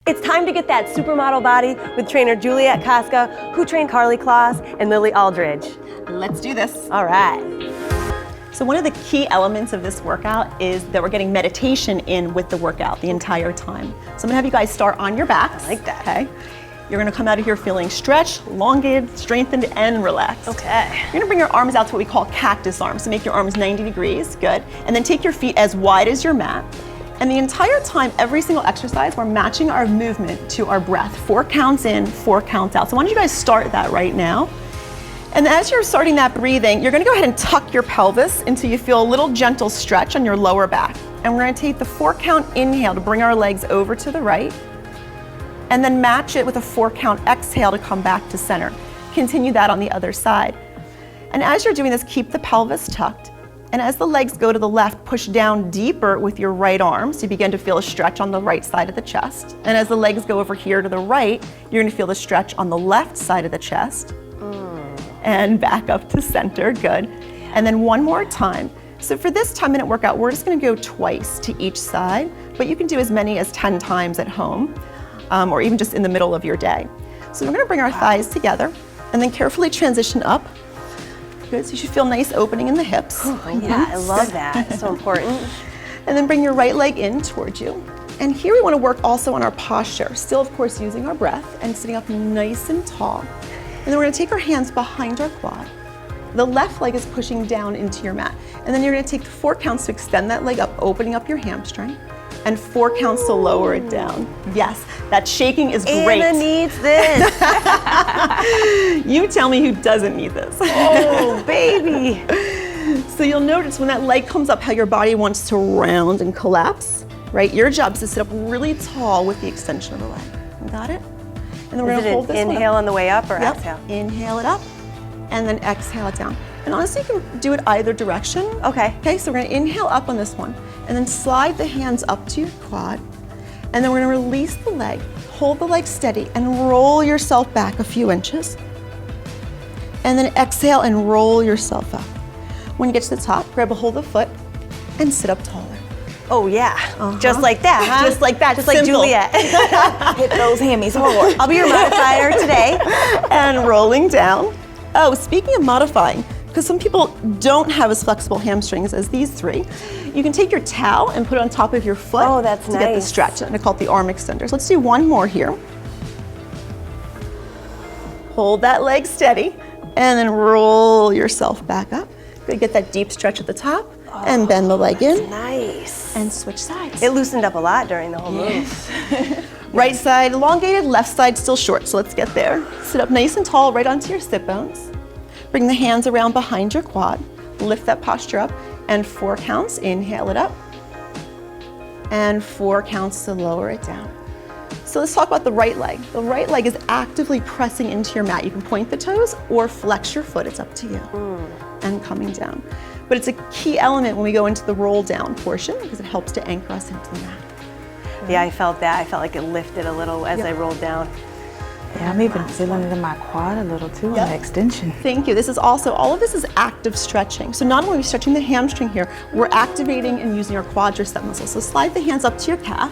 It's time to get that supermodel body with trainer Juliet Kaska, who trained Karlie Kloss and Lily Aldridge. Let's do this. All right. So one of the key elements of this workout is that we're getting meditation in with the workout the entire time. So I'm gonna have you guys start on your backs. I like that. Okay. You're gonna come out of here feeling stretched, elongated, strengthened, and relaxed. Okay. You're gonna bring your arms out to what we call cactus arms. So make your arms 90 degrees, good. And then take your feet as wide as your mat. And the entire time, every single exercise, we're matching our movement to our breath. 4 counts in, 4 counts out. So why don't you guys start that right now? And as you're starting that breathing, you're gonna go ahead and tuck your pelvis until you feel a little gentle stretch on your lower back. And we're gonna take the 4 count inhale to bring our legs over to the right, and then match it with a 4 count exhale to come back to center. Continue that on the other side. And as you're doing this, keep the pelvis tucked. And as the legs go to the left, push down deeper with your right arm, so you begin to feel a stretch on the right side of the chest. And as the legs go over here to the right, you're gonna feel the stretch on the left side of the chest. And back up to center, good. And then one more time. So for this 10-minute workout, we're just gonna go twice to each side, but you can do as many as 10 times at home, or even just in the middle of your day. So we're gonna bring our thighs together and then carefully transition up. Good, so you should feel nice opening in the hips. Oh yeah, I love that, it's so important. And then bring your right leg in towards you. And here we wanna work also on our posture, still of course using our breath and sitting up nice and tall. And then we're gonna take our hands behind our quad. The left leg is pushing down into your mat. And then you're gonna take 4 counts to extend that leg up, opening up your hamstring, and 4 counts to lower it down. Yes, that shaking is great. Anna needs this. You tell me who doesn't need this. Oh, baby. So you'll notice when that leg comes up how your body wants to round and collapse, right? Your job is to sit up really tall with the extension of the leg. You got it? And then we're gonna hold this one up. Inhale on the way up or Yep. exhale? Inhale it up and then exhale it down. And honestly, you can do it either direction. Okay. Okay, so we're gonna inhale up on this one and then slide the hands up to your quad. And then we're gonna release the leg, hold the leg steady and roll yourself back a few inches. And then exhale and roll yourself up. When you get to the top, grab a hold of the foot and sit up taller. Oh yeah, just like that, huh? Just like that, just like simple. Juliet. Hit those hammies hard. I'll be your modifier today. And rolling down. Oh, speaking of modifying, because some people don't have as flexible hamstrings as these 3, you can take your towel and put it on top of your foot Oh, that's to get the nice. stretch. And I call it the arm extender. So let's do one more here. Hold that leg steady and then roll yourself back up. Good, get that deep stretch at the top and bend the leg in Nice. and switch sides. It loosened up a lot during the whole move. Right side elongated, left side still short, so let's get there. Sit up nice and tall right onto your sit bones. Bring the hands around behind your quad. Lift that posture up and 4 counts, inhale it up. And 4 counts to lower it down. So let's talk about the right leg. The right leg is actively pressing into your mat. You can point the toes or flex your foot, it's up to you. And coming down. But it's a key element when we go into the roll down portion because it helps to anchor us into the mat. Yeah, I felt that. I felt like it lifted a little as I rolled down. Yeah, I'm even feeling it in my quad a little too on the extension. Thank you. This is also, all of this is active stretching. So not only are we stretching the hamstring here, we're activating and using our quadricep muscles. So slide the hands up to your calf,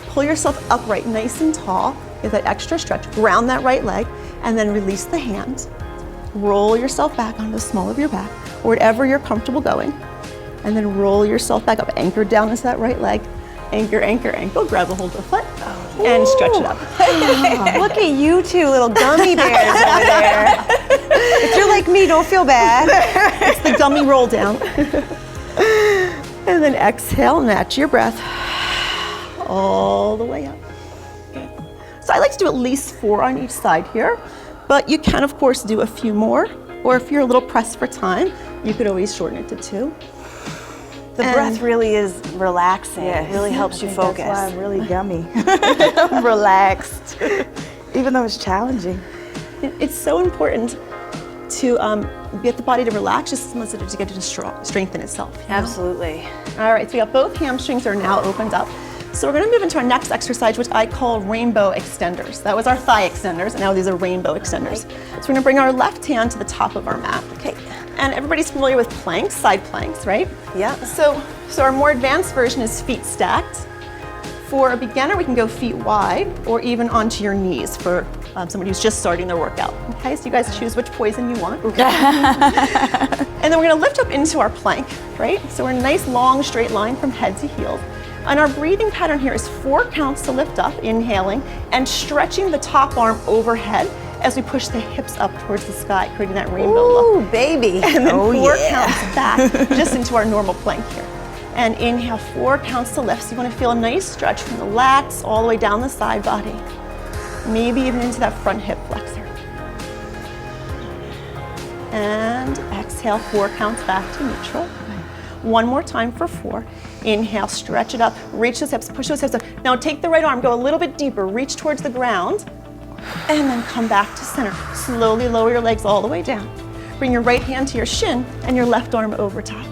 pull yourself upright nice and tall, get that extra stretch, ground that right leg, and then release the hands. Roll yourself back onto the small of your back, or wherever you're comfortable going, and then roll yourself back up, anchor down into that right leg. Anchor, anchor, ankle, grab a hold of the foot, and stretch it up. Look at you 2 little gummy bears over there. If you're like me, don't feel bad. It's the gummy roll down. And then exhale, match your breath all the way up. Okay. So I like to do at least 4 on each side here, but you can of course do a few more, or if you're a little pressed for time, you could always shorten it to 2. The breath really is relaxing. It really helps you focus. That's why I'm really gummy. I'm relaxed, even though it's challenging. It's so important to get the body to relax just as much as to get it to strengthen itself. You know? Absolutely. All right, so we got both hamstrings are now opened up. So we're gonna move into our next exercise, which I call rainbow extenders. That was our thigh extenders, and now these are rainbow extenders. So we're gonna bring our left hand to the top of our mat. Okay. And everybody's familiar with planks, side planks, right? Yeah. So our more advanced version is feet stacked, For a beginner, we can go feet wide or even onto your knees for somebody who's just starting their workout. Okay, so you guys choose which poison you want. And then we're gonna lift up into our plank, right? So we're in a nice long straight line from head to heels. And our breathing pattern here is 4 counts to lift up, inhaling, and stretching the top arm overhead as we push the hips up towards the sky, creating that rainbow look. Ooh, baby. And then 4 counts back, just into our normal plank here. And inhale, 4 counts to lift. So you want to feel a nice stretch from the lats all the way down the side body. Maybe even into that front hip flexor. And exhale, 4 counts back to neutral. One more time for 4. Inhale, stretch it up, reach those hips, push those hips up. Now take the right arm, go a little bit deeper, reach towards the ground, and then come back to center. Slowly lower your legs all the way down. Bring your right hand to your shin and your left arm over top.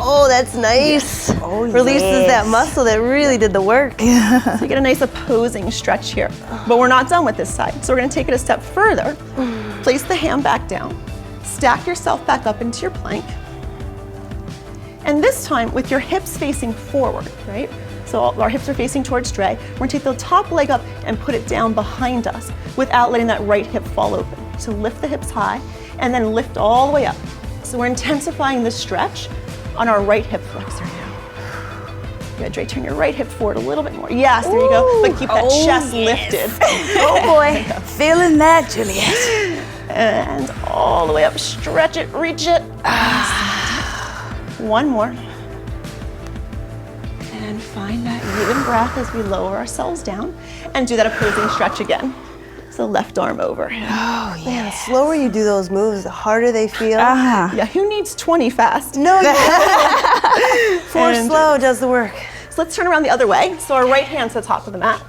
Oh, that's nice. Yes. Oh, Releases that muscle that really did the work. So you get a nice opposing stretch here. But we're not done with this side. So we're gonna take it a step further. Place the hand back down. Stack yourself back up into your plank. And this time with your hips facing forward, right? So our hips are facing towards Dre. We're gonna take the top leg up and put it down behind us without letting that right hip fall open. So lift the hips high and then lift all the way up. So we're intensifying this stretch on our right hip flexor now. Good, Dre, turn your right hip forward a little bit more. Yes, there you go. But keep that chest lifted. Oh boy, feeling that, Juliet. And all the way up, stretch it, reach it. One more. And find that even breath as we lower ourselves down and do that opposing stretch again. So left arm over. Oh yeah. Man, the slower you do those moves, the harder they feel. Yeah, who needs 20 fast? No, you 4 And- slow does the work. So let's turn around the other way. So our right hand's to the top of the mat.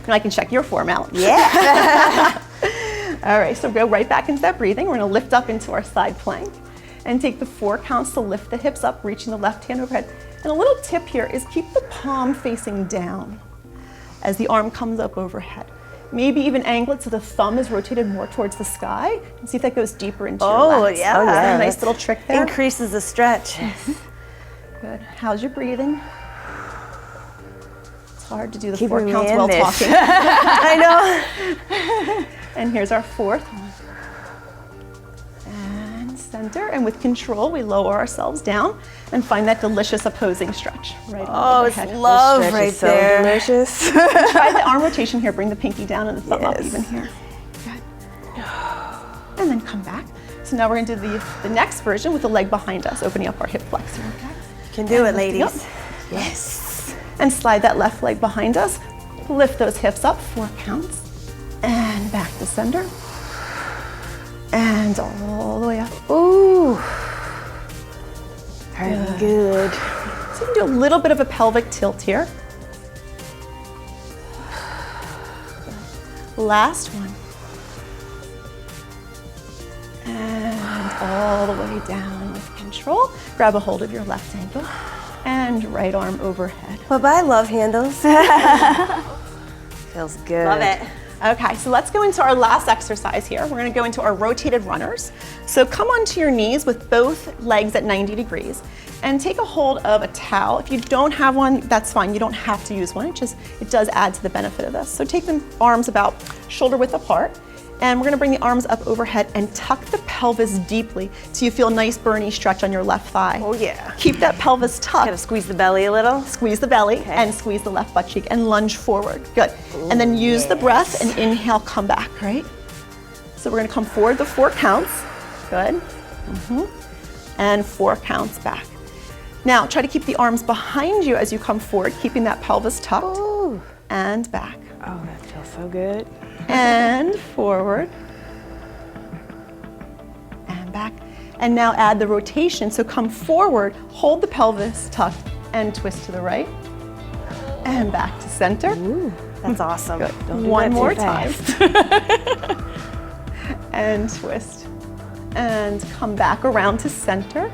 Now I can check your form out. Yeah. All right, so go right back into that breathing. We're gonna lift up into our side plank and take the 4 counts to lift the hips up, reaching the left hand overhead. And a little tip here is keep the palm facing down as the arm comes up overhead. Maybe even angle it so the thumb is rotated more towards the sky and see if that goes deeper into your lats. Yeah. Is that a nice That's- little trick there? Increases the stretch. Good. How's your breathing? It's hard to do the Keep 4 me counts in while this. talking. I know. And here's our 4th one. And center, and with control, we lower ourselves down and find that delicious opposing stretch. Right. Oh, it's overhead. love Stretch right is so there. delicious. Try the arm rotation here. Bring the pinky down and the thumb up Yes. even here. Good. And then come back. So now we're going to do the next version with the leg behind us, opening up our hip flexor. Okay. Can do it, And lifting ladies. up. Yes. And slide that left leg behind us. Lift those hips up, 4 counts. And back to center. And all the way up. Ooh. Hurting good. So you can do a little bit of a pelvic tilt here. Last one. And all the way down with control. Grab a hold of your left ankle and right arm overhead. But I love handles. Feels good. Love it. Okay, so let's go into our last exercise here. We're gonna go into our rotated runners. So come onto your knees with both legs at 90 degrees and take a hold of a towel. If you don't have one, that's fine. You don't have to use one. It does add to the benefit of this. So take the arms about shoulder width apart, and we're gonna bring the arms up overhead and tuck the pelvis deeply so you feel a nice burny stretch on your left thigh. Oh yeah. Keep that pelvis tucked. Gotta squeeze the belly a little. Squeeze the belly and squeeze the left butt cheek and lunge forward. Good. And then use the breath and inhale, come back, right? So we're gonna come forward the 4 counts. Good. And 4 counts back. Now try to keep the arms behind you as you come forward, keeping that pelvis tucked. Ooh. And back. Oh, that feels so good. And forward. And back. And now add the rotation. So come forward, hold the pelvis tucked, and twist to the right. And back to center. Ooh, that's awesome. Good. Don't do One that too more fast. time. And twist. And come back around to center.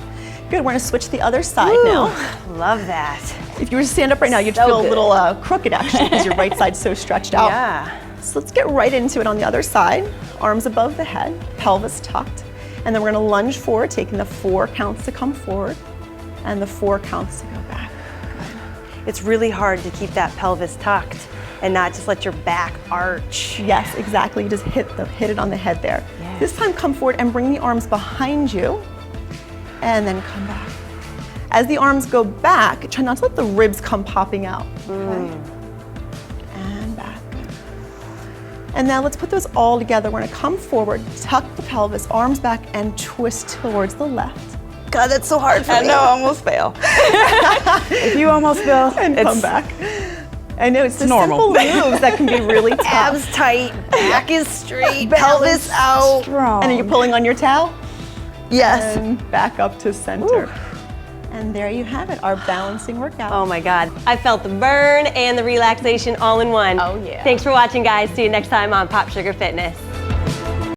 Good, we're gonna switch the other side now. Love that. If you were to stand up right now, you'd So feel good. a little crooked actually, because your right side's so stretched out. Yeah. So let's get right into it on the other side. Arms above the head, pelvis tucked. And then we're gonna lunge forward, taking the 4 counts to come forward and the 4 counts to go back. Good. it's really hard to keep that pelvis tucked and not just let your back arch. Yes, exactly. You just hit it on the head there. Yeah. This time come forward and bring the arms behind you and then come back. As the arms go back, try not to let the ribs come popping out. Okay. And back. And now let's put those all together. We're gonna come forward, tuck the pelvis, arms back, and twist towards the left. God, that's so hard for I me. know, I almost fell. If you almost fell, And come back. I know, it's the normal. simple moves that can be really tough. Abs tight, back is straight, pelvis out. strong. And are you pulling on your towel? Yes. And back up to center. And there you have it, our balancing workout. Oh my God. I felt the burn and the relaxation all in one. Oh, yeah. Thanks for watching, guys. See you next time on Pop Sugar Fitness.